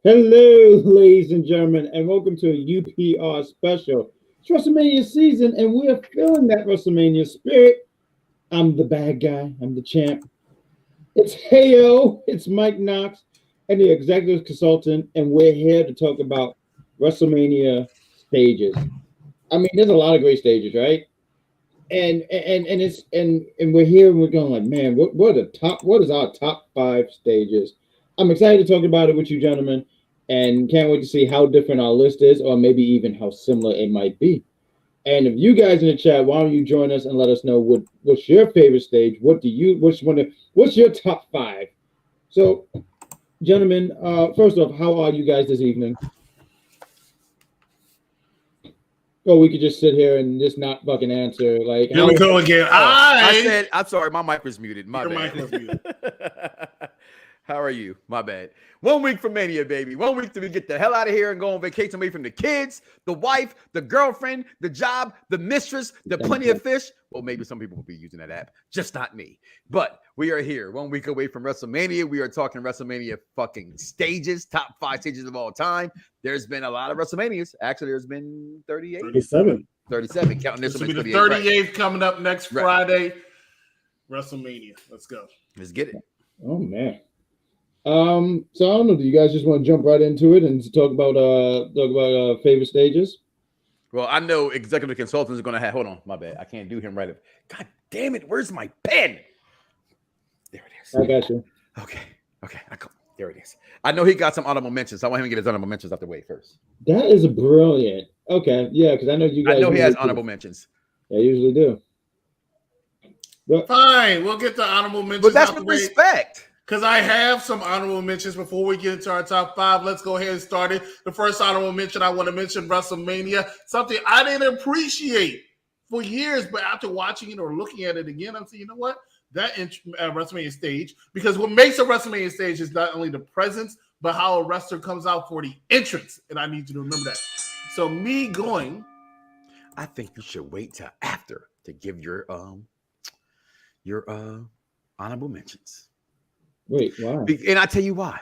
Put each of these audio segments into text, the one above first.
Hello, ladies and gentlemen, and welcome to a UPR special. It's WrestleMania season, and we are feeling that WrestleMania spirit. I'm the bad guy. I'm the champ. It's Heyo. It's Mike Knox, and the executive consultant, and we're here to talk about WrestleMania stages. I mean, there's a lot of great stages, right? And we're here and we're going like, man, what is our top 5 stages? I'm excited to talk about it with you gentlemen, and can't wait to see how different our list is, or maybe even how similar it might be. And if you guys in the chat, why don't you join us and let us know what's your favorite stage? What's your top 5? So, gentlemen, first off, how are you guys this evening? Or we could just sit here and just not fucking answer. Like, here we go again. I said, I'm sorry, my mic was muted. My Your bad. mic was muted. How are you? My bad. 1 week for Mania, baby. 1 week till we get the hell out of here and go on vacation away from the kids, the wife, the girlfriend, the job, the mistress, the plenty of fish. Well, maybe some people will be using that app, just not me. But we are here 1 week away from WrestleMania. We are talking WrestleMania fucking stages, top 5 stages of all time. There's been a lot of WrestleManias. Actually, there's been 38. 37, counting this This one. will be the 38, 38th right. coming up next Friday. WrestleMania. Let's go. Let's get it. Oh, man. So I don't know. Do you guys just want to jump right into it and talk about favorite stages? Well, I know executive consultants are going to have. Hold on, my bad. I can't do him right. God damn it! Where's my pen? There it is. I got you. Okay. There it is. I know he got some honorable mentions. So I want him to get his honorable mentions out the way first. That is brilliant. Okay, yeah, because I know you guys. I know he has honorable mentions. I usually do. But, fine, we'll get the honorable mentions. But that's with respect. Because I have some honorable mentions before we get into our top 5. Let's go ahead and start it. The first honorable mention I want to mention, WrestleMania, something I didn't appreciate for years, but after watching it or looking at it again, I'm saying, you know what? That WrestleMania stage, because what makes a WrestleMania stage is not only the presence, but how a wrestler comes out for the entrance. And I need you to remember that. So me going, I think you should wait till after to give your honorable mentions. Wait, why? And I tell you why.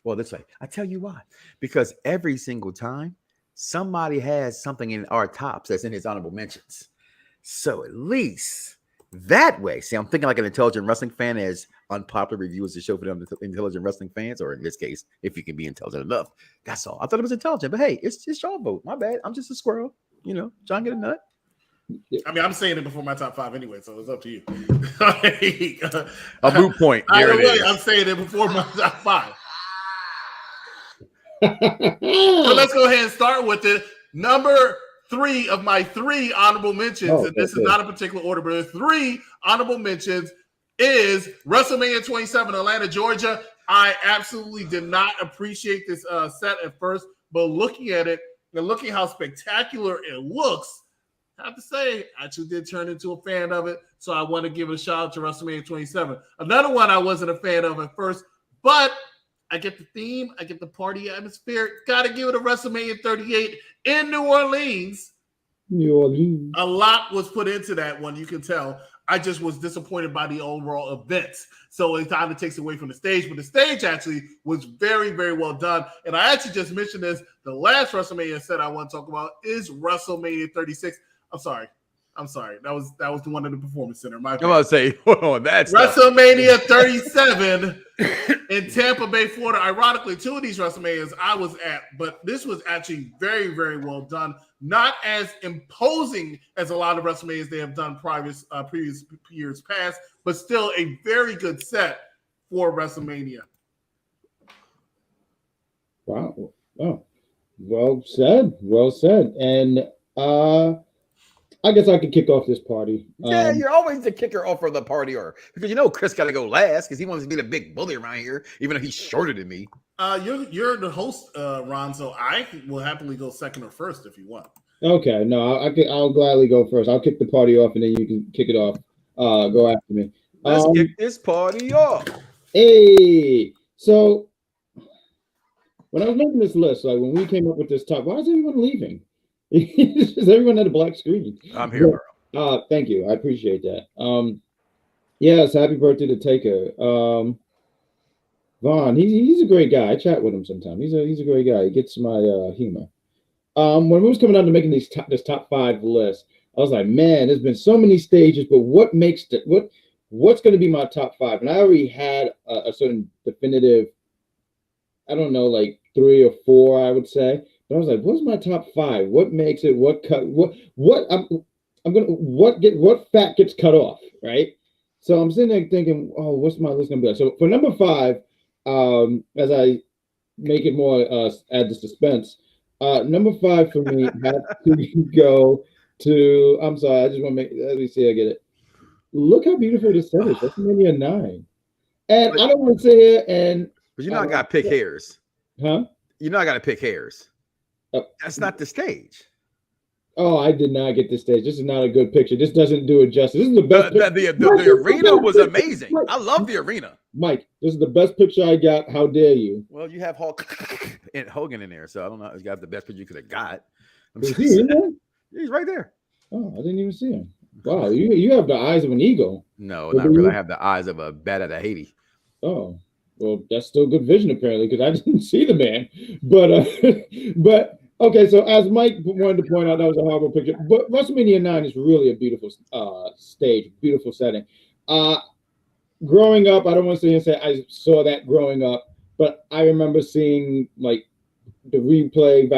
Well, this way. I tell you why. Because every single time somebody has something in our tops that's in his honorable mentions. So at least that way. See, I'm thinking like an intelligent wrestling fan, as unpopular reviews to show for them intelligent wrestling fans, or in this case, if you can be intelligent enough. That's all. I thought it was intelligent, but hey, it's your vote. My bad. I'm just a squirrel. Trying to get a nut. I mean, I'm saying it before my top 5 anyway, so it's up to you. A moot point. I'm saying it before my top 5. So let's go ahead and start with it. Number 3 of my 3 honorable mentions, and this is not a particular order, but there's 3 honorable mentions, is WrestleMania 27, Atlanta, Georgia. I absolutely did not appreciate this set at first, but looking at it and looking how spectacular it looks, I have to say, I actually did turn into a fan of it, so I want to give a shout out to WrestleMania 27. Another one I wasn't a fan of at first, but I get the theme, I get the party atmosphere. Got to give it a WrestleMania 38 in New Orleans. A lot was put into that one, you can tell. I just was disappointed by the overall events. So it kind of takes away from the stage, but the stage actually was very, very well done. And I actually just mentioned this. The last WrestleMania set I want to talk about is WrestleMania 36. I'm sorry. That was the one in the Performance Center. I'm about to say, hold on, that's WrestleMania 37 in Tampa Bay, Florida. Ironically, 2 of these WrestleManias I was at, but this was actually very, very well done. Not as imposing as a lot of WrestleManias they have done previous years past, but still a very good set for WrestleMania. Wow. Oh, well said. And I guess I could kick off this party. Yeah, you're always the kicker off for the party, or because Chris got to go last because he wants to be the big bully around here, even though he's shorter than me. You're the host, Ron, so I will happily go second or first if you want. Okay, no, I'll gladly go first. I'll kick the party off, and then you can kick it off. Go after me. Let's kick this party off. Hey, so when I was making this list, like when we came up with this top, why is everyone leaving? Is everyone at a black screen? I'm here, bro. Thank you. I appreciate that. Yes, happy birthday to Taker. Vaughn, he's a great guy. I chat with him sometimes. He's a great guy. He gets my humor. When we was coming down to making this top 5 list, I was like, man, there's been so many stages, but what makes what's going to be my top 5? And I already had a certain definitive, I don't know, like 3 or 4, I would say. But I was like, what's my top 5? What makes it? What fat gets cut off, right? So I'm sitting there thinking, oh, what's my list gonna be like? So for number 5, as I make it more add the suspense, number 5 for me had to go to. I'm sorry, I just want to make. Let me see, I get it. Look how beautiful this set is. WrestleMania 9, and I don't want to sit here and. But you know I gotta pick hairs, huh? You know I gotta pick hairs. That's not the stage. Oh, I did not get this stage. This is not a good picture. This doesn't do it justice. This is the best. The arena was amazing. Mike, I love the arena. Mike, this is the best picture I got. How dare you? Well, you have Hulk and Hogan in there, so I don't know. You got the best picture you could have got. Is he in there? He's right there. Oh, I didn't even see him. Wow, you have the eyes of an eagle. No, not really. I have the eyes of a bat out of Haiti. Oh, well, that's still good vision apparently, because I didn't see the man. But okay, so as Mike wanted to point out, that was a horrible picture. But WrestleMania 9 is really a beautiful stage, beautiful setting. Growing up, I don't want to sit here and say I saw that growing up, but I remember seeing like the replay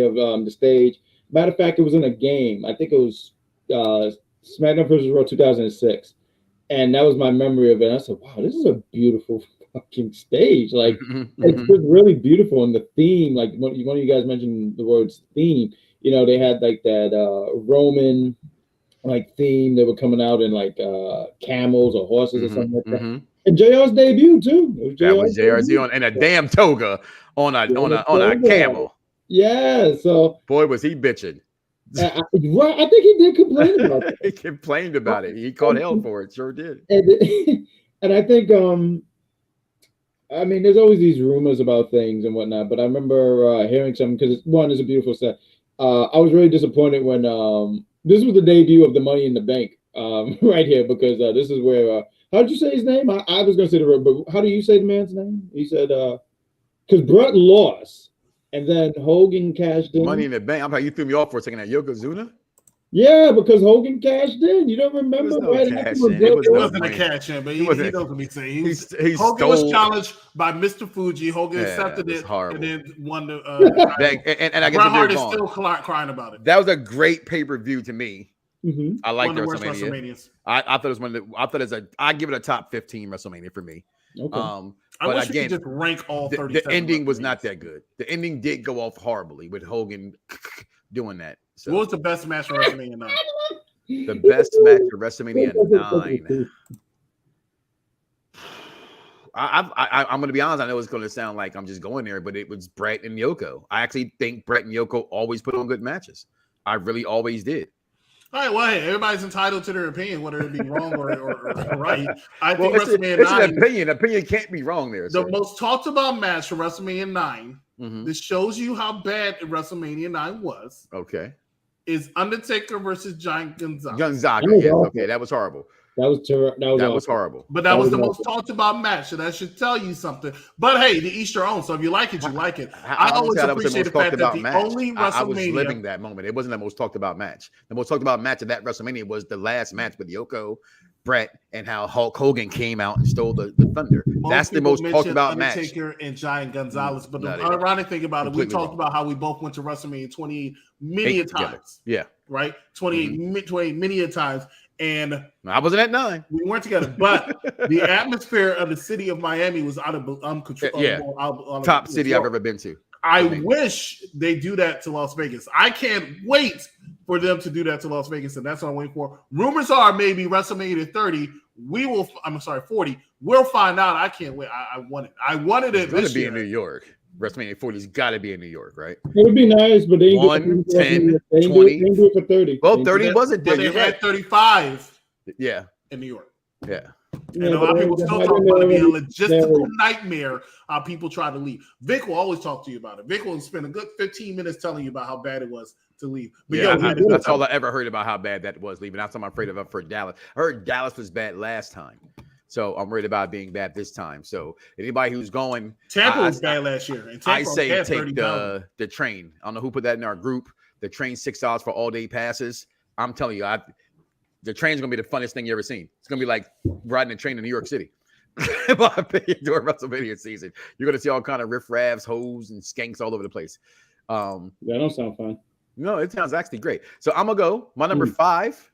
of the stage. Matter of fact, it was in a game. I think it was SmackDown vs. Raw 2006. And that was my memory of it. And I said, wow, this is a beautiful fucking stage. Like, it's just really beautiful. And the theme, like one of you guys mentioned the words theme, they had like that Roman like theme. They were coming out in like camels or horses or something like that. And JR's debut too. That was JR's in a damn toga on a camel. Yeah. So boy, was he bitching. I think he did complain about it. He complained about it. He caught hell for it. Sure did. And I think, I mean, there's always these rumors about things and whatnot, but I remember hearing something because it's a beautiful set. I was really disappointed when this was the debut of the Money in the Bank right here, because this is where how did you say his name? I was going to say but how do you say the man's name? He said because Brett lost. And then Hogan cashed in. Money in the Bank. I'm like, you threw me off for a second. At Yokozuna? Yeah, because Hogan cashed in. You don't remember? It wasn't a cash in, but he knows what he's saying. Hogan was challenged by Mr. Fuji. Hogan accepted it and then won the. And I guess Bret Hart is still crying about it. That was a great pay-per-view to me. I like the WrestleMania. I thought it was I give it a top 15 WrestleMania for me. Okay. I wish you could just rank all 37. The ending was not that good. The ending did go off horribly with Hogan doing that. So. What was the best match for WrestleMania 9? The best match for WrestleMania 9. I'm going to be honest. I know it's going to sound like I'm just going there, but it was Bret and Yoko. I actually think Bret and Yoko always put on good matches. I really always did. All right, well, hey, everybody's entitled to their opinion, whether it be wrong or right. I think WrestleMania 9. It's an opinion. Opinion can't be wrong there. The most talked about match for WrestleMania 9, this shows you how bad WrestleMania 9 was. Okay. Is Undertaker versus Giant Gonzaga. Yes. Okay, that was horrible. That was horrible. But that was the most talked about match, so that should tell you something. But hey, to each their own. So if you like it, you like it. I always appreciate the fact that the only WrestleMania. I was living that moment. It wasn't the most talked about match. The most talked about match of that WrestleMania was the last match with Yoko, Bret, and how Hulk Hogan came out and stole the thunder. That's the most talked about match. Undertaker and Giant Gonzalez. But the ironic thing about it, we talked about how we both went to WrestleMania 28 many a times. Yeah. Right? 28 many a times. And I wasn't at 9. We weren't together, but the atmosphere of the city of Miami was out of control. Yeah, top city I've ever been to. I wish they do that to Las Vegas. I can't wait for them to do that to Las Vegas, and that's what I'm waiting for. Rumors are maybe WrestleMania 30. 40. We'll find out. I can't wait. I want it. I wanted it. It's going to be in New York. WrestleMania 40's got to be in New York, right? It would be nice, but they 1, 10, 20. They do it for 30. Well, 30 wasn't there. But they had 35. Yeah, in New York. Yeah. And a lot of people still talk about it being a logistical nightmare. How people try to leave. Vic will always talk to you about it. Vic will spend a good 15 minutes telling you about how bad it was to leave. But that's all I ever heard about how bad that was leaving. That's what I'm afraid of for Dallas. I heard Dallas was bad last time. So I'm worried about being bad this time. So anybody who's going, Tampa was bad last year. And I say take the train. I don't know who put that in our group. The train $6 for all day passes. I'm telling you, the train's gonna be the funnest thing you ever seen. It's gonna be like riding a train in New York City. In my opinion, during WrestleMania season, you're gonna see all kind of riffraffs, hoes, and skanks all over the place. That don't sound fun. No, it sounds actually great. So I'm gonna go. My number 5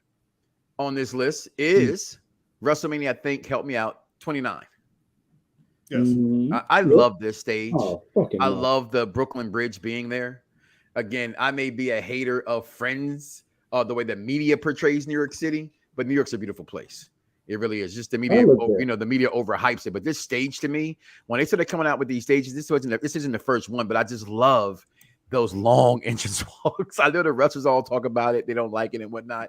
on this list is WrestleMania. I think, help me out, 29. Yes, I love this stage. I love the Brooklyn Bridge being there. Again, I may be a hater of Friends, the way the media portrays New York City, but New York's a beautiful place. It really is. Just the media, the media overhypes it. But this stage, to me, when they started coming out with these stages, this isn't the first one, but I just love those long entrance walks. I know the wrestlers all talk about it; they don't like it and whatnot,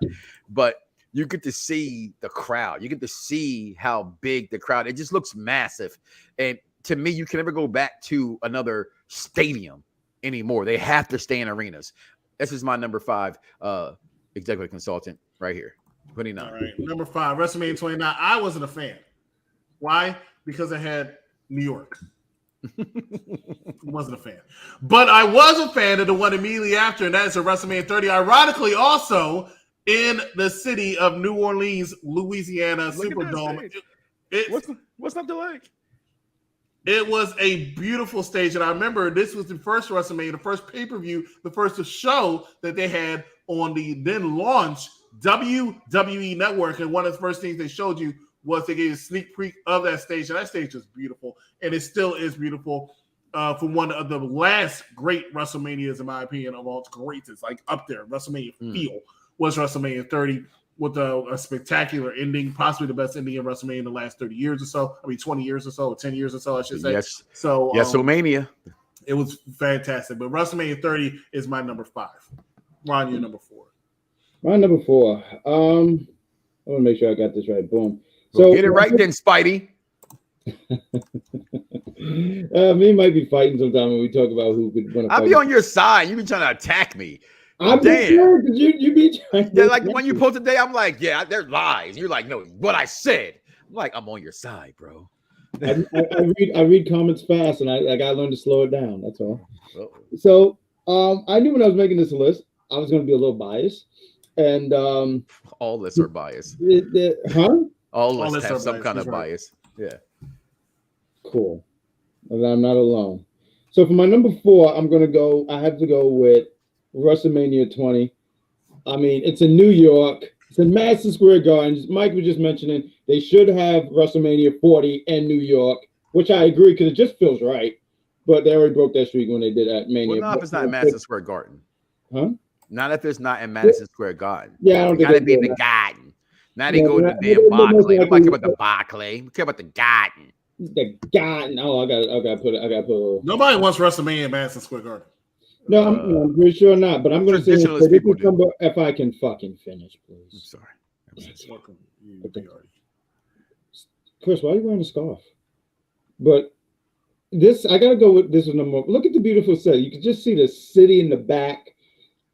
but you get to see the crowd. You get to see how big the crowd. It just looks massive, and to me, you can never go back to another stadium anymore. They have to stay in arenas. This is my number 5 executive consultant right here. 29. All right, number 5, WrestleMania 29. I wasn't a fan. Why? Because I had New York. Wasn't a fan. But I was a fan of the one immediately after, and that's a WrestleMania 30. Ironically, also in the city of New Orleans, Louisiana, Superdome. What's not the like? It was a beautiful stage, and I remember this was the first WrestleMania, the first pay-per-view, the first show that they had on the then launched WWE Network, and one of the first things they showed you was they gave a sneak peek of that stage, and that stage was beautiful, and it still is beautiful. For one of the last great WrestleManias, in my opinion, of all greats, like up there. WrestleMania feel was WrestleMania 30 with a spectacular ending, possibly the best ending in WrestleMania in the last 30 years or so. I mean, 20 years or so, or 10 years or so, I should say. Yes. So, WrestleMania. It was fantastic. But WrestleMania 30 is my number 5. Ron, your number 4. My number 4. I want to make sure I got this right. Boom. So get it right then, Spidey. Me might be fighting sometime when we talk about who could win a fight. I'll be on your side. You be trying to attack me. I'm damn. You be trying. Yeah, like when you post today, I'm like, yeah, they're lies. You're like, no, what I said. I'm like, I'm on your side, bro. I read comments fast, and I gotta learn to slow it down. That's all. So I knew when I was making this list, I was going to be a little biased, and all lists are biased. All lists have some kind of bias. Yeah. Cool. And I'm not alone. So for my number 4, I have to go with WrestleMania 20. I mean, it's in New York. It's in Madison Square Garden. Mike was just mentioning they should have WrestleMania 40 in New York, which I agree because it just feels right. But they already broke that streak when they did at Mania. Well, not if it's not in Madison Square Garden. Huh? Not if it's not in Madison Square Garden. Yeah, I don't think gotta be in the Garden. Now they go to the damn Barclay. Nobody care about the Barclay. We care about the Garden. The Garden. Oh, I got put it. Nobody wants WrestleMania in Madison Square Garden. No, I'm pretty sure not. But I'm going to say if I can fucking finish, please. I'm sorry. Okay. Chris, why are you wearing a scarf? But this, I got to go with this one. Look at the beautiful set. You can just see the city in the back.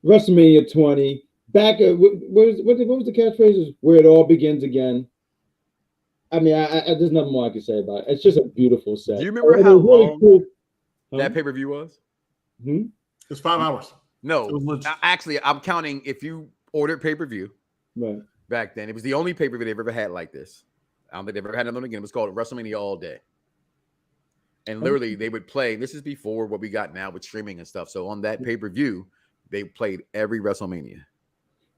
WrestleMania 20. Back, what was the catchphrase? Where it all begins again. I mean, there's nothing more I can say about it. It's just a beautiful set. Do you remember how long that pay-per-view was? It's 5 hours. No, actually, I'm counting if you ordered pay-per-view back then. It was the only pay-per-view they've ever had like this. I don't think they've ever had another one again. It was called WrestleMania All Day. And literally, they would play. This is before what we got now with streaming and stuff. So on that pay-per-view, they played every WrestleMania.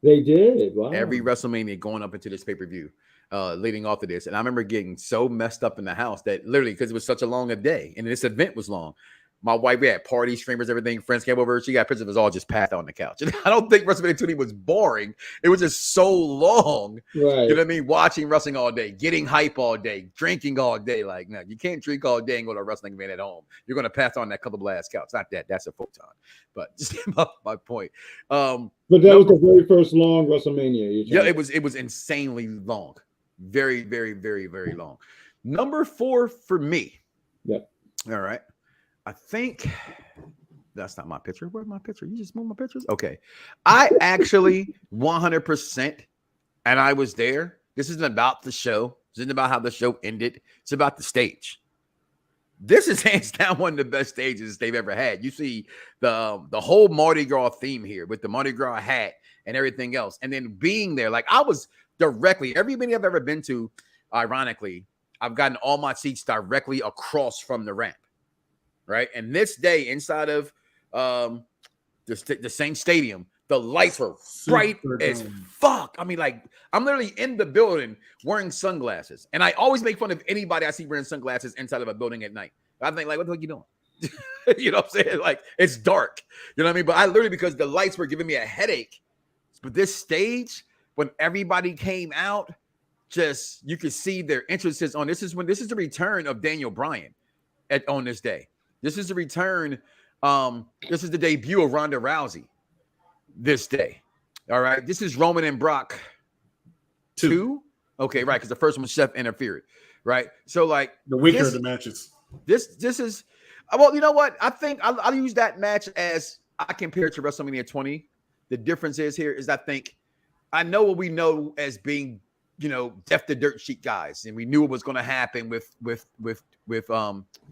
They did. Wow. Every WrestleMania going up into this pay-per-view, leading off of this. And I remember getting so messed up in the house that literally, because it was such a long day and this event was long. My wife, we had parties, streamers, everything. Friends came over. She got pictures of us all just passed out on the couch. And I don't think WrestleMania 20 was boring. It was just so long. Right. You know what I mean? Watching wrestling all day, getting hype all day, drinking all day. Like, no, you can't drink all day and go to a wrestling event at home. You're going to pass on that couple ass couch. Not that. That's a photon. But just my point. But that was the very first long WrestleMania. Yeah, it was insanely long. Very, very, very, very long. Number 4 for me. Yep. All right. I think that's not my picture. Where's my picture? You just moved my pictures? Okay. I actually 100%, and I was there. This isn't about the show. This isn't about how the show ended. It's about the stage. This is hands down one of the best stages they've ever had. You see the whole Mardi Gras theme here with the Mardi Gras hat and everything else. And then being there, like I was directly, everybody I've ever been to, ironically, I've gotten all my seats directly across from the ramp, right? And this day inside of the same stadium, the lights were bright as fuck. I mean, like, I'm literally in the building wearing sunglasses. And I always make fun of anybody I see wearing sunglasses inside of a building at night. I think, like, what the fuck you doing? You know what I'm saying? Like, it's dark. You know what I mean? But I literally, because the lights were giving me a headache. But this stage, when everybody came out, just, you could see their interests on this is the return of Daniel Bryan on this day. This is the return. This is the debut of Ronda Rousey. This day, all right. This is Roman and Brock 2. Okay, right. Because the first one, Chef interfered, right? So like the weaker of the matches. This is well, you know what? I think I'll use that match as I compare it to WrestleMania 20. The difference is I think I know what we know as being, you know, death to dirt sheet guys, and we knew what was going to happen with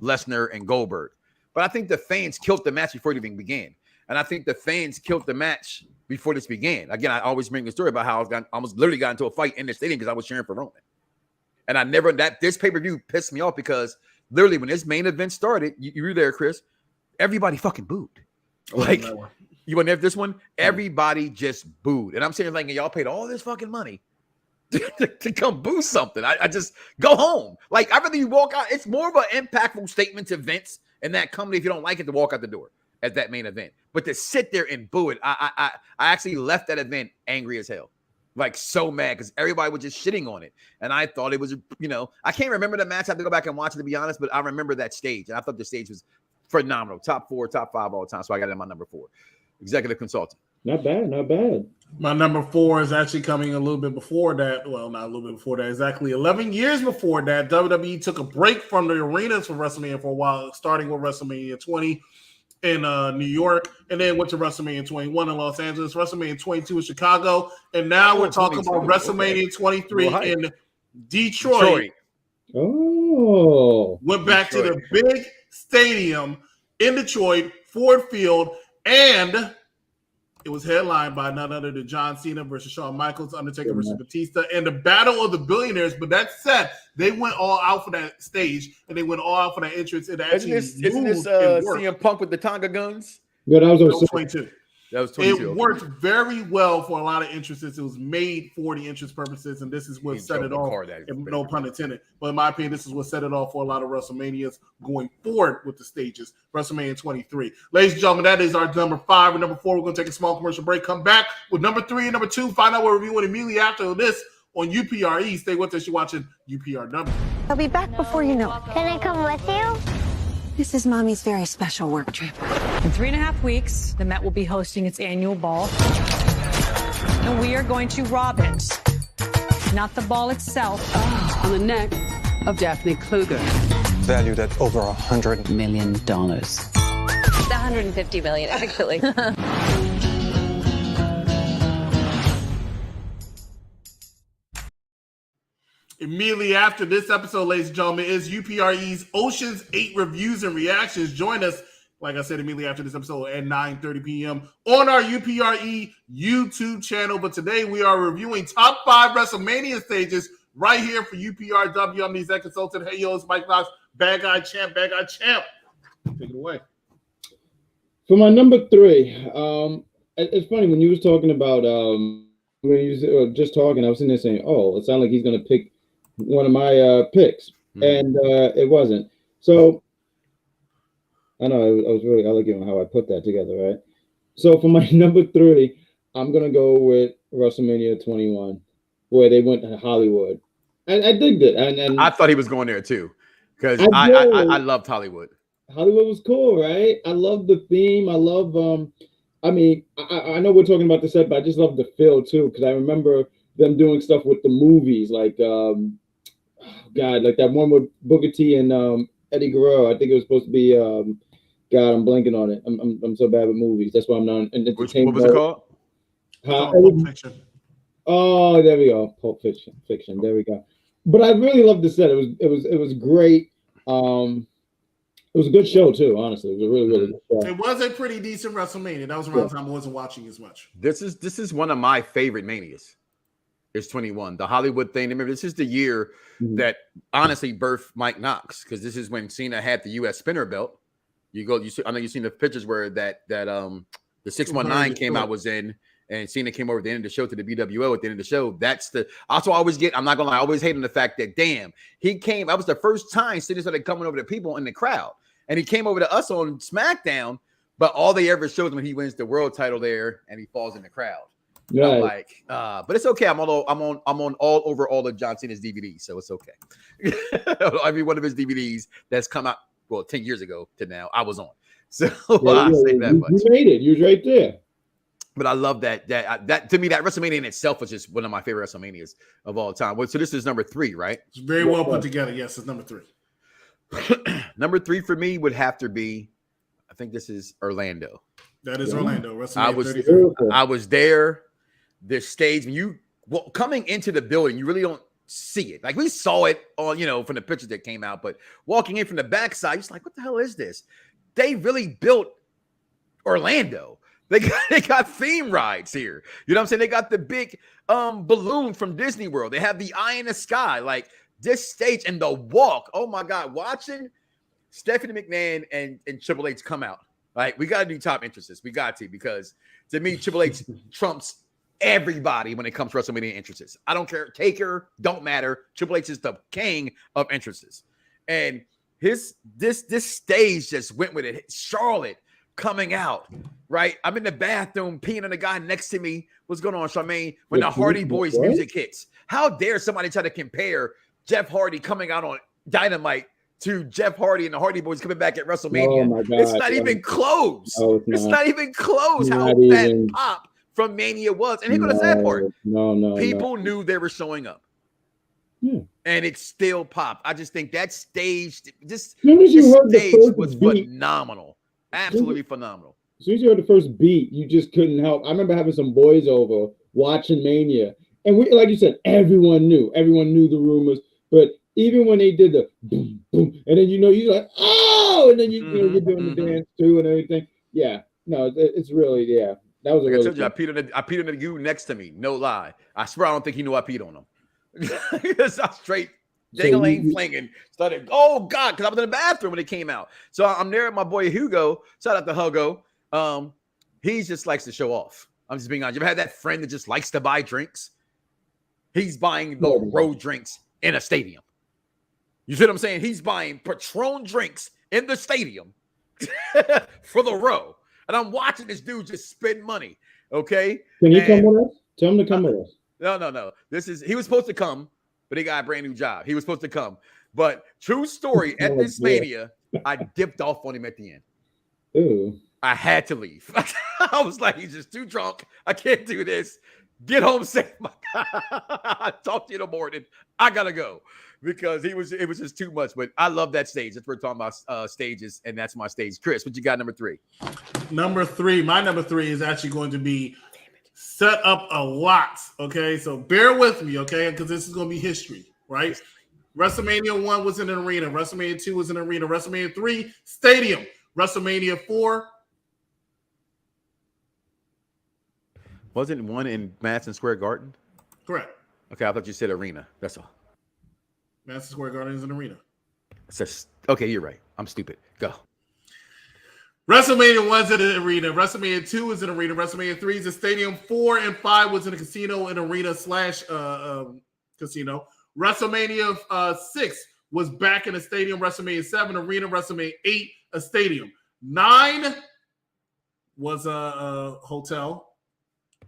Lesnar and Goldberg. But I think the fans killed the match before it even began. And I think the fans killed the match before this began. Again, I always bring the story about how I almost literally got into a fight in the stadium because I was cheering for Roman. And this pay-per-view pissed me off because literally when this main event started, you were there, Chris, everybody fucking booed. Like, you weren't there for this one? Everybody just booed. And I'm saying, like, y'all paid all this fucking money to come boo something. I just go home. Like, I'd rather you walk out. It's more of an impactful statement to Vince and that company, if you don't like it, to walk out the door at that main event. But to sit there and boo it, I actually left that event angry as hell. Like, so mad because everybody was just shitting on it. And I thought it was, you know, I can't remember the match. I have to go back and watch it, to be honest, but I remember that stage. And I thought the stage was phenomenal. Top 4, top 5 all time. So I got it in my number 4. Executive consultant. Not bad, not bad. My number 4 is actually coming a little bit before that. Well, not a little bit before that. Exactly 11 years before that, WWE took a break from the arenas for WrestleMania for a while, starting with WrestleMania 20 in New York, and then went to WrestleMania 21 in Los Angeles, WrestleMania 22 in Chicago, and now we're talking about WrestleMania 23 in Detroit. Oh. Went back to the big stadium in Detroit, Ford Field, and it was headlined by none other than John Cena versus Shawn Michaels, Undertaker versus Batista, and the Battle of the Billionaires. But that said, they went all out for that stage, and they went all out for that entrance. It actually isn't this CM Punk with the Tonga guns? Yeah, that was 22. That was 22. It worked very well for a lot of entrances. It was made for the entrance purposes, and this is what set it off. No pun intended. But in my opinion, this is what set it off for a lot of WrestleManias going forward with the stages. WrestleMania 23. Ladies and gentlemen, that is our number 5. And number 4, we're going to take a small commercial break. Come back with number 3 and number 2. Find out what we're reviewing immediately after this on UPRE. Stay with us. You're watching UPRW. I'll be back before you know it. Can I come with you? This is Mommy's very special work trip. In 3.5 weeks, the Met will be hosting its annual ball. And we are going to rob it. Not the ball itself. On the neck of Daphne Kluger. Valued at over $100 million. It's 150 million, actually. Immediately after this episode, ladies and gentlemen, is UPRE's Ocean's 8 reviews and reactions. Join us, like I said, immediately after this episode at 9:30 p.m. on our UPRE YouTube channel. But today we are reviewing top 5 WrestleMania stages right here for UPRW. I'm the exec consultant. Hey, yo, it's Mike Knox, Bad Guy Champ. Take it away. For my number 3, it's funny when you was talking about when you was just talking, I was sitting there saying, "Oh, it sounds like he's gonna pick one of my picks," and it wasn't. So I know I was really elegant on how I put that together, right? So for my number 3, I'm gonna go with WrestleMania 21, where they went to Hollywood. I digged it, and I thought he was going there too, because I loved Hollywood. Hollywood was cool, right? I love the theme. I love I mean, I know we're talking about the set, but I just love the feel too, because I remember them doing stuff with the movies, like like that one with Booker T and Eddie Guerrero. I think it was supposed to be God, I'm blanking on it. I'm so bad with movies. That's why I'm not. What was it called? Pulp Fiction. Oh, there we go. Pulp Fiction. There we go. But I really loved the set. It was great. It was a good show too. Honestly, it was a really good show. It was a pretty decent WrestleMania. That was around the time I wasn't watching as much. This is one of my favorite Manias. It's 21, the Hollywood thing. Remember, this is the year that honestly birthed Mike Knox, because this is when Cena had the U.S. spinner belt. You see, I know you've seen the pictures where that the 619 came out was in, and Cena came over at the end of the show to the BWO at the end of the show. That's the also I always get. I'm not gonna lie, I always hating the fact that he came. That was the first time Cena started coming over to people in the crowd, and he came over to us on SmackDown. But all they ever showed when he wins the world title there, and he falls in the crowd. Right. I'm like, but it's okay. I'm on all over all of John Cena's DVDs, so it's okay. Every one of his DVDs that's come out 10 years ago to now, I was on. So I say that much. You made it. You was right there. But I love that to me, that WrestleMania in itself was just one of my favorite WrestleManias of all time. So this is number 3, right? It's very well put together. Yes, it's number 3. Number 3 for me would have to be, I think this is Orlando. That is Orlando. WrestleMania I was there. This stage, when you coming into the building, you really don't see it. Like we saw it on, from the pictures that came out, but walking in from the backside, it's like, what the hell is this? They really built Orlando. They got theme rides here. You know what I'm saying? They got the big balloon from Disney World. They have the eye in the sky. Like this stage and the walk. Oh my God, watching Stephanie McMahon and Triple H come out. Like we got to do top entrances. We got to, because to me, Triple H trumps everybody when it comes to WrestleMania entrances. I don't care. Taker, don't matter. Triple H is the king of entrances. And this stage just went with it. Charlotte coming out, right? I'm in the bathroom peeing on the guy next to me. What's going on, Charmaine? When the Hardy Boys music hits. How dare somebody try to compare Jeff Hardy coming out on Dynamite to Jeff Hardy and the Hardy Boys coming back at WrestleMania? Oh my God, it's not even close. No, it's not even close how that pop from Mania was. And here goes the sad part. People knew they were showing up. Yeah. And it still popped. I just think that stage, this stage was phenomenal. Absolutely phenomenal. As soon as you heard the first beat, you just couldn't help. I remember having some boys over watching Mania. And we, like you said, everyone knew the rumors. But even when they did the boom, boom, and then you're like, oh, and then you're doing the dance too and everything. Yeah. No, it's really, yeah. That was I told you, I peed on the you next to me. No lie. I swear I don't think he knew I peed on him. Because I straight dang-a-lang flinging. Started, oh God, because I was in the bathroom when it came out. So I'm there with my boy Hugo. Shout out to Hugo. He just likes to show off. I'm just being honest. You ever had that friend that just likes to buy drinks? He's buying the road drinks in a stadium. You see what I'm saying? He's buying Patron drinks in the stadium for the row. And I'm watching this dude just spend money. Okay. Can he come with us? Tell him to come with us. No. He was supposed to come, but he got a brand new job. He was supposed to come. But true story, at this Mania, I dipped off on him at the end. Ooh. I had to leave. I was like, he's just too drunk. I can't do this. Get home safe. I'll talk to you in the morning. I gotta go. Because it was just too much. But I love that stage. That's what we're talking about stages, and that's my stage. Chris, what you got number 3? Number 3. My number 3 is actually going to be set up a lot. Okay, so bear with me, okay, because this is going to be history, right? WrestleMania 1 was in an arena. WrestleMania 2 was in an arena. WrestleMania 3, stadium. WrestleMania 4. Wasn't one in Madison Square Garden? Correct. Okay, I thought you said arena. That's all. Madison Square Garden is an arena. Okay, you're right. I'm stupid. Go. WrestleMania 1's in an arena. WrestleMania 2 is an arena. WrestleMania 3 is a stadium. 4 and 5 was in a casino and arena / casino. WrestleMania 6 was back in a stadium. WrestleMania 7 arena. WrestleMania 8 a stadium. 9 was a hotel,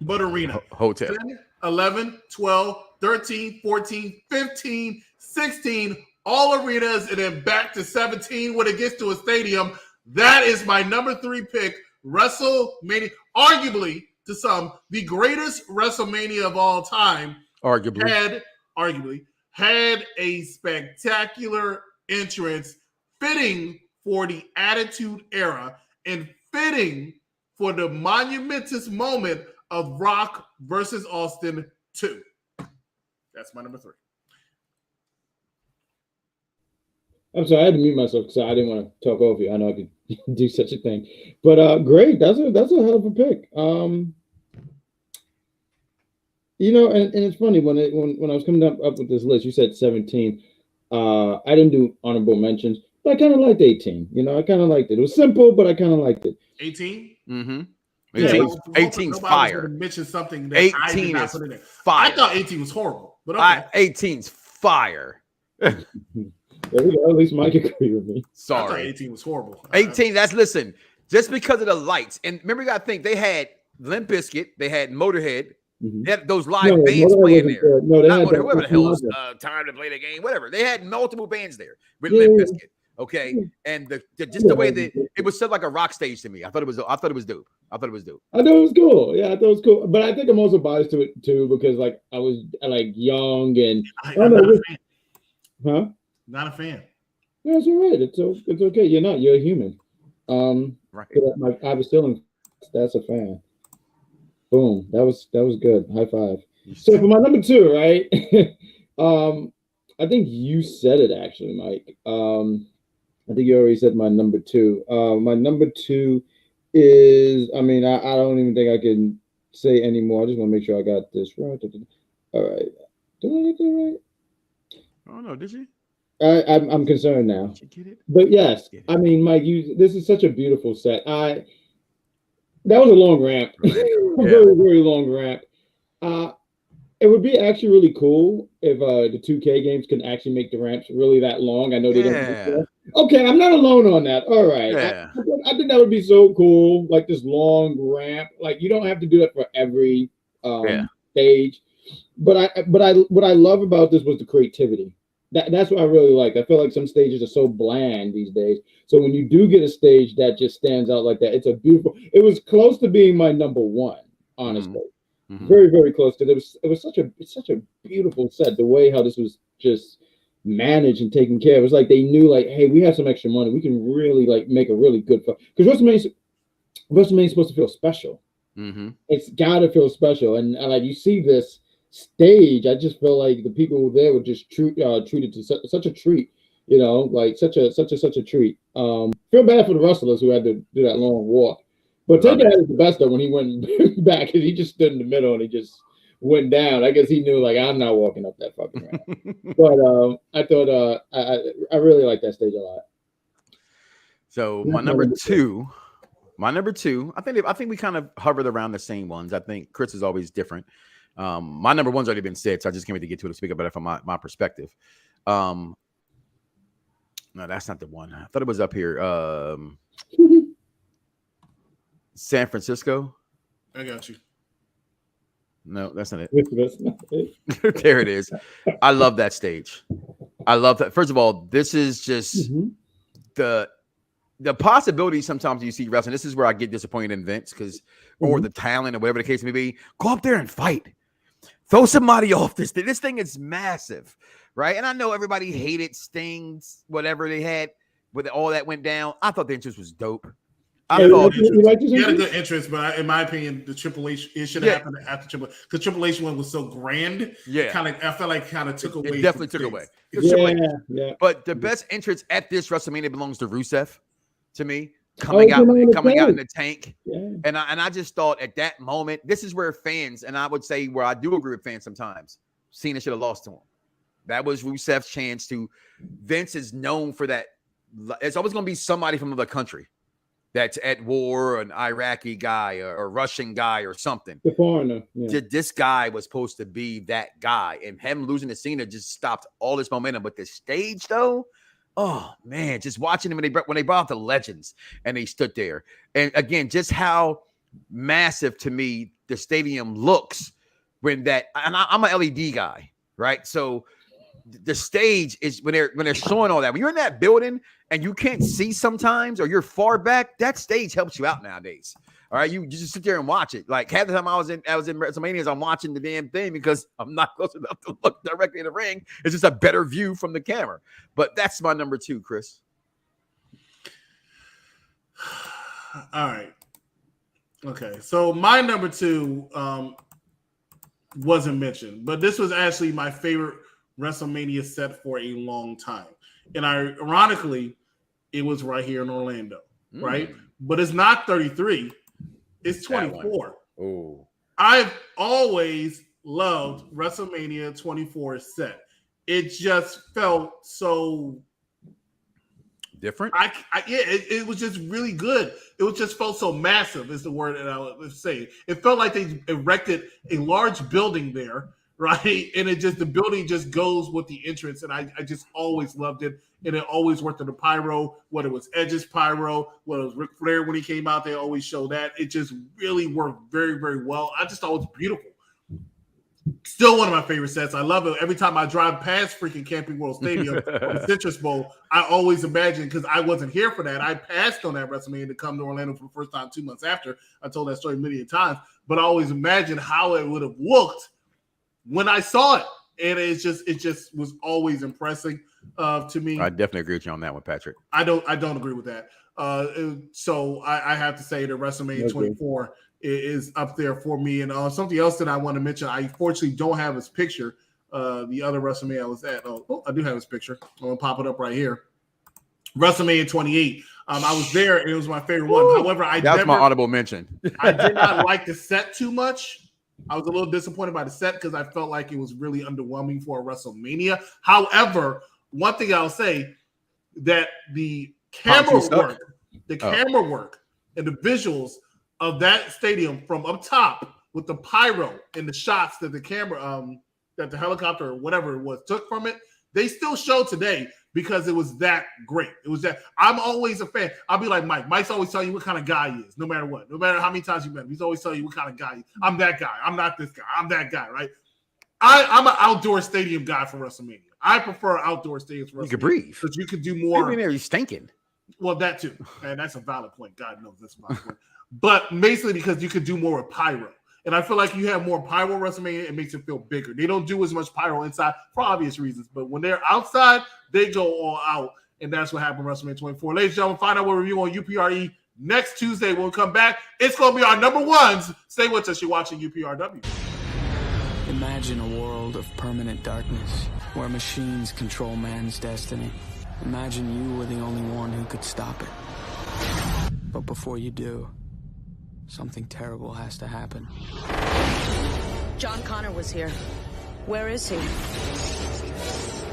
but arena. Hotel. 10, 11, 12, 13, 14, 15, 16, all arenas, and then back to 17 when it gets to a stadium. That is my number 3 pick, WrestleMania. Arguably, to some, the greatest WrestleMania of all time. Arguably. Had a spectacular entrance fitting for the Attitude Era and fitting for the monumentous moment of Rock versus Austin 2. That's my number 3. I'm sorry, I had to mute myself because I didn't want to talk over you. I know I could do such a thing, but great. That's a hell of a pick. You know, and it's funny when I was coming up with this list, you said 17. I didn't do honorable mentions, but I kind of liked 18. You know, I kind of liked it. It was simple, but I kind of liked it. 18. Mm-hmm. Yeah, 18's fire. Mention something that 18 I did not is put in there. fire. I thought 18 was horrible, but okay. 18's fire. There we go. At least Mike agree with me. Sorry. I thought 18 was horrible. 18, listen, just because of the lights. And remember, you got to think, they had Limp Bizkit, they had Motorhead, they had those live bands playing there. No, they had whatever the hell is time to play the game, whatever. They had multiple bands there with Limp Bizkit. Okay, and the way that it was set like a rock stage to me. I thought it was dope. I thought it was dope. I thought it was cool. Yeah, I thought it was cool. But I think I'm also biased to it too because like I was like young and I'm not a fan. Huh? Not a fan. Yeah, it's all right. It's okay. You're not. You're a human. Right. I was still in. That's a fan. Boom. That was good. High five. So for my number 2, right? I think you said it actually, Mike. I think you already said my number 2. My number 2 is. I mean, I don't even think I can say anymore. I just want to make sure I got this right. All right. Did I get that right? Oh no, did you? I'm concerned now. Did you get it? But yes, I mean, Mike, this is such a beautiful set. That was a long ramp, very, very long ramp. It would be actually really cool if the 2K games can actually make the ramps really that long. I know they don't. Okay, I'm not alone on that. All right, I think that would be so cool, like this long ramp. Like you don't have to do that for every stage. But what I love about this was the creativity. That's what I really like. I feel like some stages are so bland these days. So when you do get a stage that just stands out like that, it's a beautiful. It was close to being my number 1, honestly. Mm-hmm. Very, very close to it. It was such a beautiful set. The way how this was just managed and taken care of. It was like they knew, like, hey, we have some extra money. We can really like make a really good fight. Because WrestleMania is supposed to feel special. Mm-hmm. It's got to feel special, and like you see this stage, I just feel like the people there were just treated to such a treat, you know, like such a treat. Feel bad for the wrestlers who had to do that long walk, but Ted had the best of when he went back and he just stood in the middle and he just went down. I guess he knew like I'm not walking up that fucking ramp. But I thought I really like that stage a lot. So my number two, I think we kind of hovered around the same ones. I think Chris is always different. My number 1's already been said, so I just can't wait to get to it to speak about it from my perspective. No, that's not the one. I thought it was up here. San Francisco. I got you. No, that's not it. There it is. I love that stage. I love that. First of all, this is just the possibility sometimes you see wrestling. This is where I get disappointed in Vince or the talent or whatever the case may be. Go up there and fight. Throw somebody off this thing. This thing is massive, right? And I know everybody hated Sting's, whatever they had, with all that went down. I thought the entrance was dope. I thought he had a good entrance, but in my opinion, the Triple H, it should have happened after Triple H, because Triple H one was so grand. Yeah, I felt like kind of took away. It definitely took away. Yeah. But the best entrance at this WrestleMania belongs to Rusev, to me. Coming out in the tank. Yeah. And I just thought at that moment, this is where fans, and I would say where I do agree with fans sometimes, Cena should have lost to him. That was Rusev's chance to. Vince is known for that. It's always going to be somebody from another country that's at war, an Iraqi guy or a Russian guy or something. The foreigner. Yeah. This guy was supposed to be that guy, and him losing to Cena just stopped all this momentum. But the stage, though, oh man, just watching them when they brought out the legends and they stood there, and again, just how massive to me the stadium looks when that. And I'm an LED guy, right? So the stage is when they're showing all that. When you're in that building and you can't see sometimes, or you're far back, that stage helps you out nowadays. All right, you just sit there and watch it. Like half the time I was in WrestleMania, I'm watching the damn thing because I'm not close enough to look directly in the ring. It's just a better view from the camera. But that's my number 2, Chris. All right. Okay, so my number 2 wasn't mentioned, but this was actually my favorite WrestleMania set for a long time. And ironically, it was right here in Orlando, right? But it's not 33. It's 24. Oh, I've always loved WrestleMania 24 set. It just felt so different. It was just really good. It was just felt so massive is the word that I would say. It felt like they erected a large building there, right? And the building just goes with the entrance. And I just always loved it. And it always worked on the pyro, whether it was Edge's pyro, whether it was Ric Flair when he came out, they always show that. It just really worked very, very well. I just thought it was beautiful. Still one of my favorite sets. I love it. Every time I drive past freaking Camping World Stadium or the Citrus Bowl, I always imagine, because I wasn't here for that. I passed on that WrestleMania to come to Orlando for the first time 2 months after. I told that story many times. But I always imagine how it would have looked when I saw it. And it just was always impressive to me. I definitely agree with you on that one, Patrick. I don't agree with that. So I have to say that WrestleMania 24 is up there for me. And something else that I want to mention, I fortunately don't have his picture. The other WrestleMania I was at. Oh, I do have his picture. I'm going to pop it up right here. WrestleMania 28. I was there, and it was my favorite one. However, that's my honorable mention. I did not like the set too much. I was a little disappointed by the set because I felt like it was really underwhelming for a WrestleMania. However, one thing I'll say that the camera work and the visuals of that stadium from up top with the pyro and the shots that the camera, that the helicopter or whatever it was took from it, they still show today because it was that great. It was that. I'm always a fan. I'll be like Mike. Mike's always telling you what kind of guy he is, no matter what. No matter how many times you met him, he's always telling you what kind of guy he is. I'm that guy. I'm not this guy. I'm that guy, right? I'm an outdoor stadium guy for WrestleMania. I prefer outdoor stadiums for WrestleMania. You can breathe. Because you can do more. In there, you're stinking. Well, that too. And that's a valid point. God knows that's a valid point. But basically because you could do more with pyro. And I feel like you have more pyro WrestleMania, it makes it feel bigger. They don't do as much pyro inside for obvious reasons. But when they're outside, they go all out. And that's what happened WrestleMania 24. Ladies and gentlemen, find out what review on UPRE next Tuesday when we come back. It's going to be our number ones. Stay with us. You're watching UPRW. Imagine a world of permanent darkness where machines control man's destiny. Imagine you were the only one who could stop it. But before you do, something terrible has to happen. John Connor was here. Where is he?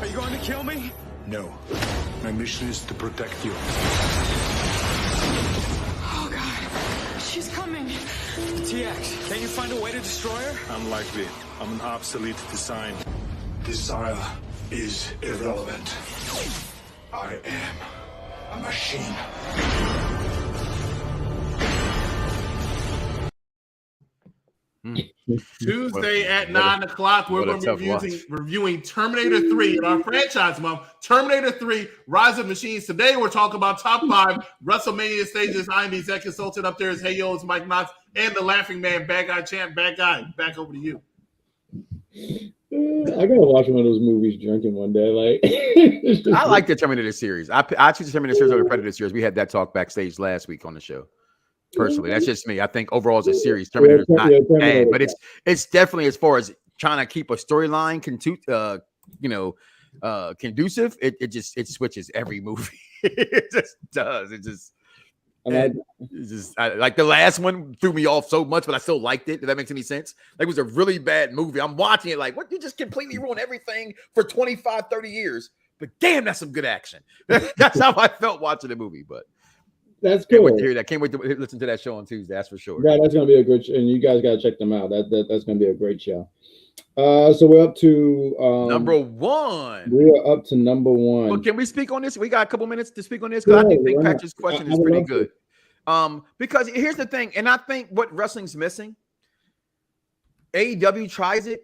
Are you going to kill me? No. My mission is to protect you. Oh, God. She's coming. TX, can you find a way to destroy her? Unlikely. I'm an obsolete design. Desire is irrelevant. I am a machine. Tuesday at 9 o'clock, we're going to be reviewing Terminator 3 in our franchise month. Terminator 3, Rise of Machines. Today, we're talking about top 5 WrestleMania stages. I'm the exec consultant. Up there is Hey Yo, it's Mike Knox, and the laughing man, Bad Guy Champ. Bad Guy, back over to you. I gotta watch one of those movies drinking one day. Like, I like the Terminator series. I choose the Terminator series over the Predator series. We had that talk backstage last week on the show. Personally, that's just me. I think overall as a series, Terminator is not bad, but it's definitely, as far as trying to keep a storyline conducive. It switches every movie. It just does. Like the last one threw me off so much, but I still liked it. If that makes any sense. Like, it was a really bad movie. I'm watching it like, what? You just completely ruined everything for 25, 30 years. But damn, that's some good action. That's how I felt watching the movie. But that's cool. Can't wait to hear that. Can't wait to listen to that show on Tuesday. That's for sure. Yeah, that's gonna be a good show, and you guys gotta check them out. That's gonna be a great show. So we're up to number 1. We are up to number 1. Well, can we speak on this? We got a couple minutes to speak on this because I think Patrick's question is pretty good. Because here's the thing, and I think what wrestling's missing, AEW tries it.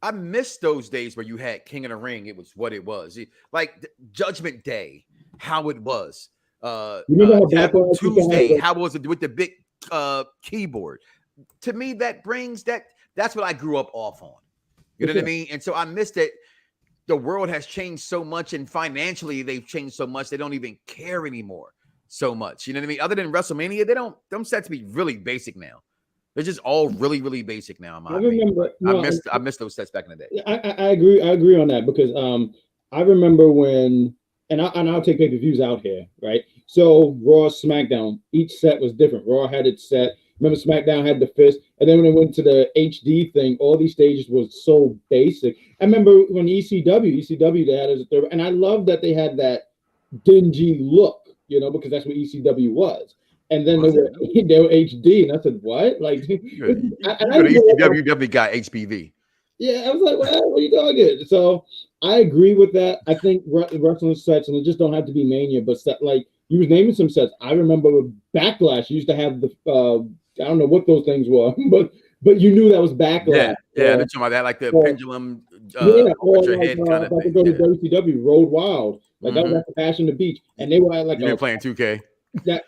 I miss those days where you had King of the Ring. It was what it was. Like Judgment Day, how it was. Tuesday, how was it with the big keyboard? To me, that's what I grew up off on. You know what I mean? And so I missed it. The world has changed so much, and financially they've changed so much they don't even care anymore so much. You know what I mean? Other than WrestleMania, them sets be really basic now. They're just all really, really basic now. I missed those sets back in the day. I agree on that because I remember when and I'll take pay-per-views out here, right? So Raw, SmackDown, each set was different. Raw had its set. Remember, SmackDown had the fist, and then when it went to the HD thing, all these stages was so basic. I remember when ECW they had as a third, and I love that they had that dingy look, because that's what ECW was. And then they were HD, and I said, "What?" Like, ECW definitely got HPV. Yeah, I was like, "What are you talking?" So I agree with that. I think wrestling sets, and it just don't have to be Mania, but like you was naming some sets. I remember with Backlash, you used to have the I don't know what those things were, but you knew that was Backlash. Yeah, they're talking about that, like the pendulum. With your head kind of thing. Go to WCW, Road Wild, like that was at the Passion the Beach, and they were like, "You're playing 2K."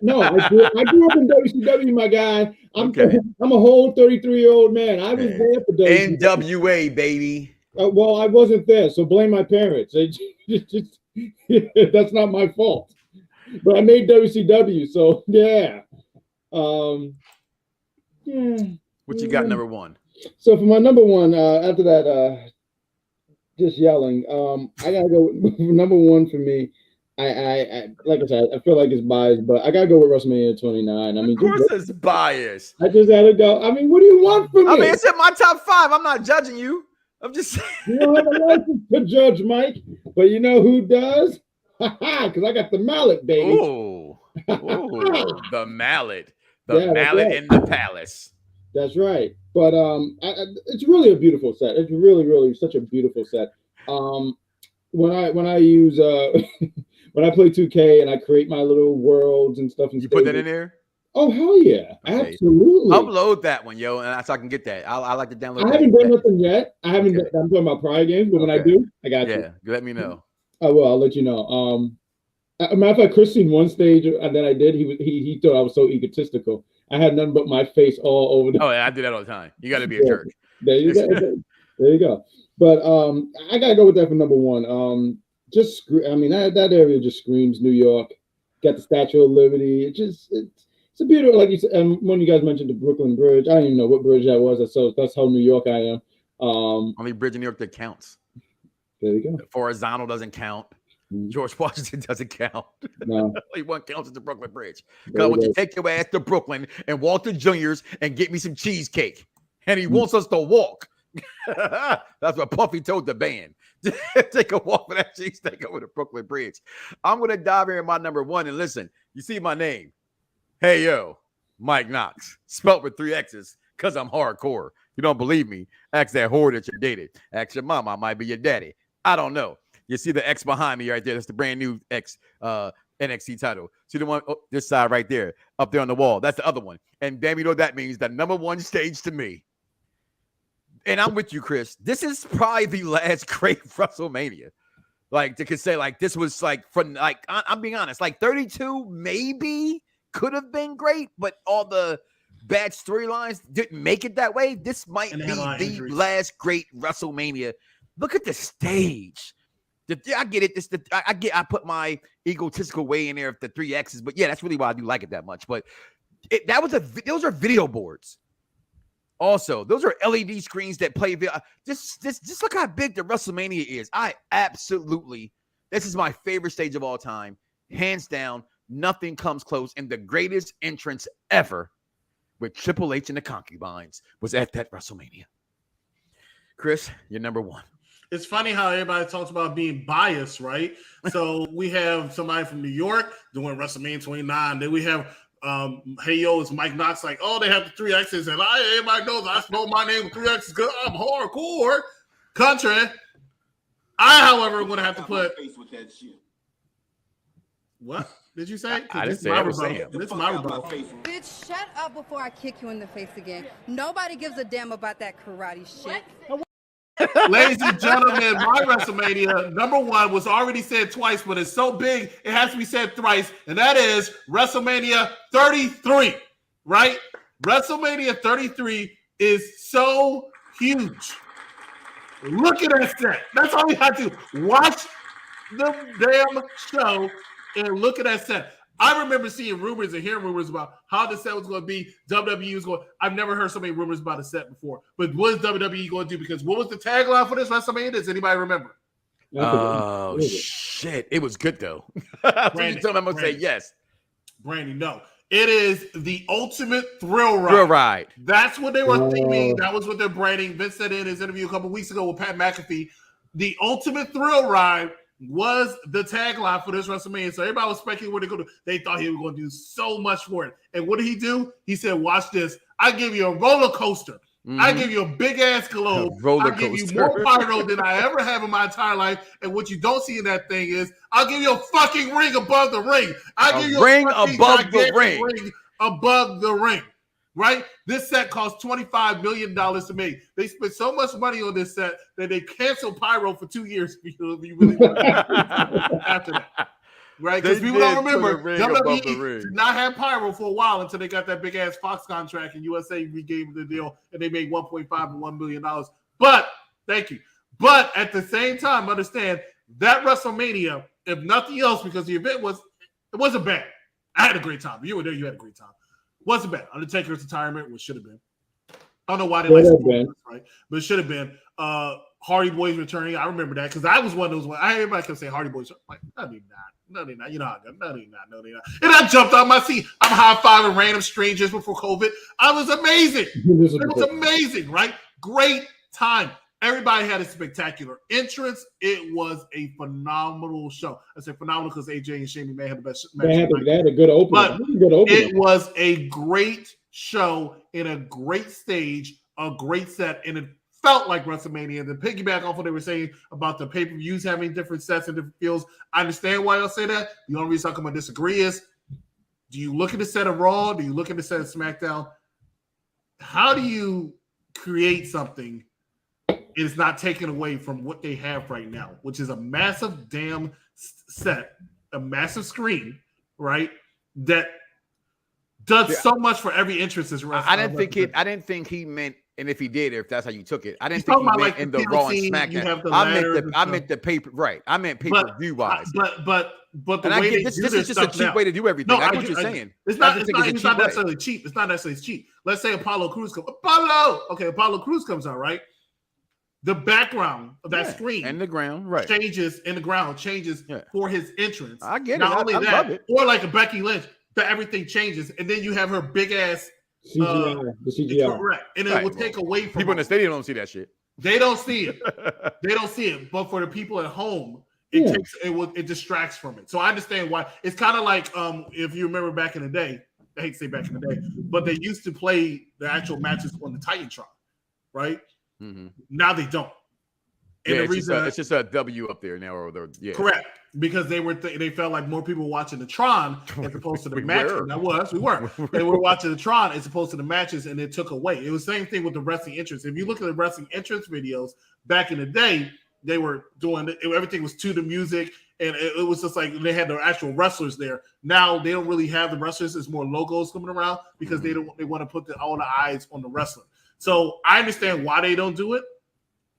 No, I grew up in WCW, my guy. I'm a whole 33-year-old man. I was there for WCW. NWA, baby. Well, I wasn't there, so blame my parents. That's not my fault. But I made WCW, so yeah. What you got number one? So for my number one, after that, just yelling. I gotta go with number one for me. I like I said, I feel like it's biased, but I gotta go with WrestleMania 29. I mean, of course it's biased. I just had to go. I mean, what do you want from me? I mean, it's in my top 5. I'm not judging you. I'm just saying. You don't have a license to judge, Mike, but you know who does? Because I got the mallet, baby. Ooh, the mallet, mallet in the palace. That's right. But it's really a beautiful set. It's really such a beautiful set. When I use when I play 2K and I create my little worlds and stuff, and you put that in there? Oh hell yeah, okay. Absolutely. Upload that one, yo, and so I can get that. I like to download. I haven't done nothing yet. I haven't. Okay. I'm talking about prior games, but when I do, I got you. Yeah, let me know. I will. I'll let you know. As a matter of fact, Chris seen one stage that I did. He thought I was so egotistical. I had nothing but my face all over. Oh yeah, I do that all the time. You got to be a jerk. There you go. There you go. But I gotta go with that for number one. I mean that area just screams New York. Got the Statue of Liberty. It's a beautiful, like you said. And when you guys mentioned the Brooklyn Bridge, I don't even know what bridge that was. That's how New York I am. Only bridge in New York that counts. There you go. The horizontal doesn't count. George Washington doesn't count. No. Only one counts is the Brooklyn Bridge. Because I want you to take your ass to Brooklyn and Walter Jr.'s and get me some cheesecake. And he wants us to walk. That's what Puffy told the band. Take a walk for that cheesesteak over the Brooklyn Bridge. I'm going to dive here in my number one. And listen, you see my name. Hey, yo, Mike Knox. Spelt with 3 X's because I'm hardcore. You don't believe me? Ask that whore that you dated. Ask your mama. I might be your daddy. I don't know. You see the X behind me right there. That's the brand new X NXT title. See the one this side right there, up there on the wall. That's the other one. And damn, you know what that means? The number one stage to me. And I'm with you, Chris. This is probably the last great WrestleMania. Like, they could say, like, this was like, from like, I'm being honest, like 32 maybe could have been great, but all the bad storylines didn't make it that way. This might be the last great WrestleMania. Look at the stage. I get it. I put my egotistical way in there of the 3 X's, but yeah, that's really why I do like it that much. But those are video boards. Also, those are LED screens that play video. Just look how big the WrestleMania is. This is my favorite stage of all time. Hands down, nothing comes close. And the greatest entrance ever with Triple H and the Concubines was at that WrestleMania. Chris, you're number one. It's funny how everybody talks about being biased, right? So we have somebody from New York doing WrestleMania 29. Then we have hey yo, it's Mike Knox, like, oh, they have the 3 X's, and everybody knows I spelled my name with 3 X's because I'm hardcore. Country. I, however, am gonna have to put what did you say? I didn't say it. This is my rebuttal. Bitch, shut up before I kick you in the face again. Nobody gives a damn about that karate shit. Ladies and gentlemen, my WrestleMania number one was already said twice, but it's so big it has to be said thrice, and that is WrestleMania 33, right? WrestleMania 33 is so huge. Look at that set. That's all you have to watch the damn show and look at that set. I remember seeing rumors and hearing rumors about how the set was going to be. WWE was going. I've never heard so many rumors about a set before. But what is WWE going to do? Because what was the tagline for this WrestleMania? Does anybody remember? Oh shit! It was good though. Brandon, you told me I'm gonna say yes. Brandon, no. It is the ultimate thrill ride. Thrill ride. That's what they were theming. That was what they're branding. Vince said in his interview a couple weeks ago with Pat McAfee. The ultimate thrill ride was the tagline for this WrestleMania. So everybody was speculating what they're going to do. They thought he was going to do so much for it. And what did he do? He said, watch this. I give you a roller coaster. I give you a big ass globe. I give you more pyro than I ever have in my entire life. And what you don't see in that thing is I'll give you a fucking ring above the ring. I'll give you a ring above the ring. Above the ring. Right? This set cost $25 million to make. They spent so much money on this set that they canceled pyro for 2 years after that. Right? Because people don't remember, WWE did not have pyro for a while until they got that big ass Fox contract and USA regave the deal and they made $1.5 and $1 million. But thank you. But at the same time, understand that WrestleMania, if nothing else, because the event wasn't bad. I had a great time. You were there, you had a great time. Wasn't bad. Undertaker's retirement, which should have been. I don't know why they like it, right? But it should have been. Hardy Boys returning. I remember that because I was one of those. Everybody kept saying Hardy Boys. Like, no, they're not. No, they're not. You know how I go. No, they're not. No, they're not. And I jumped out my seat. I'm high-fiving random strangers before COVID. I was amazing. It was amazing, right? Great time. Everybody had a spectacular entrance. It was a phenomenal show. I say phenomenal because AJ and Shane may have the best match. They had a good opening. But it was a great show in a great stage, a great set, and it felt like WrestleMania. To piggyback off what they were saying about the pay-per-views having different sets and different feels, I understand why y'all say that. The only reason I'm going to disagree is, do you look at the set of Raw? Do you look at the set of SmackDown? How do you create something it is not taken away from what they have right now, which is a massive damn set, a massive screen, right? That does so much for every interest. I didn't think he meant, and if he did, if that's how you took it, I didn't think he meant like in the Raw and SmackDown. I meant the paper, right? I meant pay-per-view wise. But the and way this is just a cheap way to do everything. I get what you're saying. It's not necessarily cheap. It's not necessarily cheap. Let's say Apollo Crews comes. Apollo Crews comes out, right? The background of that screen and the ground, changes for his entrance. I get it. Not only that, love it. Or like a Becky Lynch, that everything changes, and then you have her big ass CGI, the CGI, correct, and it will take away from people in the stadium. Don't see that shit. They don't see it. They don't see it. But for the people at home, it distracts from it. So I understand why. It's kind of like if you remember back in the day. I hate to say back in the day, but they used to play the actual matches on the Titantron, right? Mm-hmm. Now they don't. And the reason it's just a W up there now, correct, because they felt like more people were watching the Tron as opposed to the matches. We were. They were watching the Tron as opposed to the matches, and it took away. It was the same thing with the wrestling entrance. If you look at the wrestling entrance videos back in the day, they were doing everything was to the music, and it was just like they had the actual wrestlers there. Now they don't really have the wrestlers. There's more logos coming around because they want to put all the eyes on the wrestler. So I understand why they don't do it.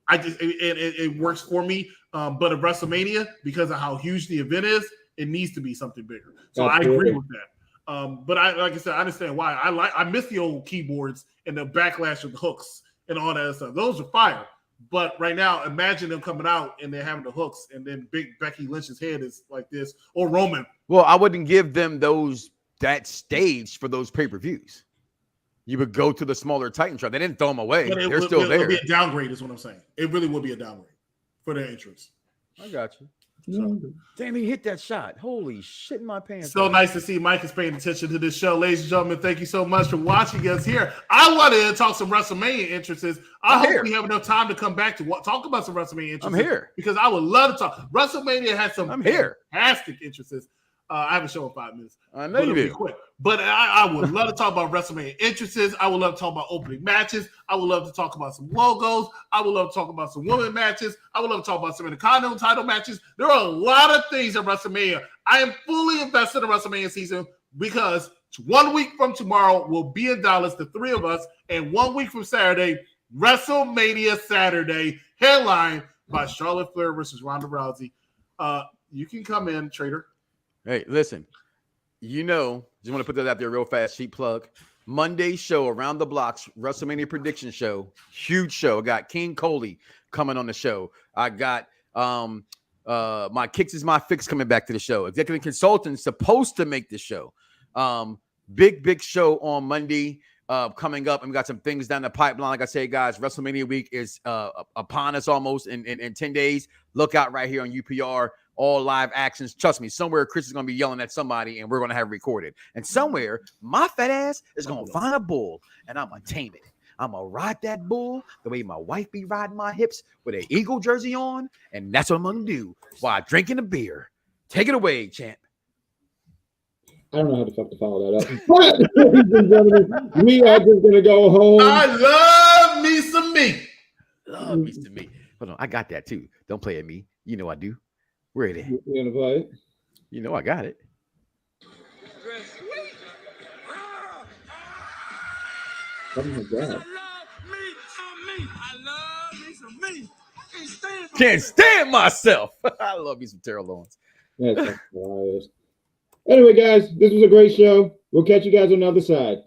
It works for me. But at WrestleMania, because of how huge the event is, it needs to be something bigger. So I agree with that. But like I said, I understand why. I miss the old keyboards and the backlash of the hooks and all that stuff. Those are fire. But right now, imagine them coming out and they're having the hooks, and then big Becky Lynch's head is like this, or Roman. Well, I wouldn't give them that stage for those pay-per-views. You would go to the smaller Titantron. They didn't throw them away. They're still there. It would be a downgrade, is what I'm saying. It really would be a downgrade for their entrance. I got you. So, damn, he hit that shot. Holy shit in my pants. So nice to see Mike is paying attention to this show. Ladies and gentlemen, thank you so much for watching us here. I wanted to talk some WrestleMania entrances. I hope we have enough time to come back to talk about some WrestleMania entrances. I'm here. Because I would love to talk. WrestleMania has some fantastic entrances. I have a show in 5 minutes. I know you do. Quick. But I would love to talk about WrestleMania entrances. I would love to talk about opening matches. I would love to talk about some logos. I would love to talk about some women matches. I would love to talk about some Intercontinental title matches. There are a lot of things at WrestleMania. I am fully invested in WrestleMania season because 1 week from tomorrow, we'll be in Dallas, the three of us, and 1 week from Saturday, WrestleMania Saturday, headlined by Charlotte Flair versus Ronda Rousey. You can come in, Trader. Hey, listen, just want to put that out there real fast. Cheap plug. Monday show, Around the Blocks, WrestleMania prediction show. Huge show. I got King Coley coming on the show. I got My Kicks is My Fix coming back to the show. Executive consultant supposed to make the show. Big show on Monday coming up, and we got some things down the pipeline. Like I say, guys, WrestleMania week is upon us almost in 10 days. Look out right here on UPR. All live actions. Trust me, somewhere Chris is going to be yelling at somebody and we're going to have it recorded. And somewhere my fat ass is going to find a bull and I'm going to tame it. I'm going to ride that bull the way my wife be riding my hips with an Eagle jersey on. And that's what I'm going to do while drinking a beer. Take it away, champ. I don't know how the fuck to follow that up. But, ladies and gentlemen, we are just going to go home. I love me some me. Love me some me. Hold on. I got that too. Don't play at me. You know I do. Where it at? You gonna play it? You know I got it. Oh my God. Can't stand myself. I love me some Terrell Owens. That's hilarious. Anyway, guys, this was a great show. We'll catch you guys on the other side.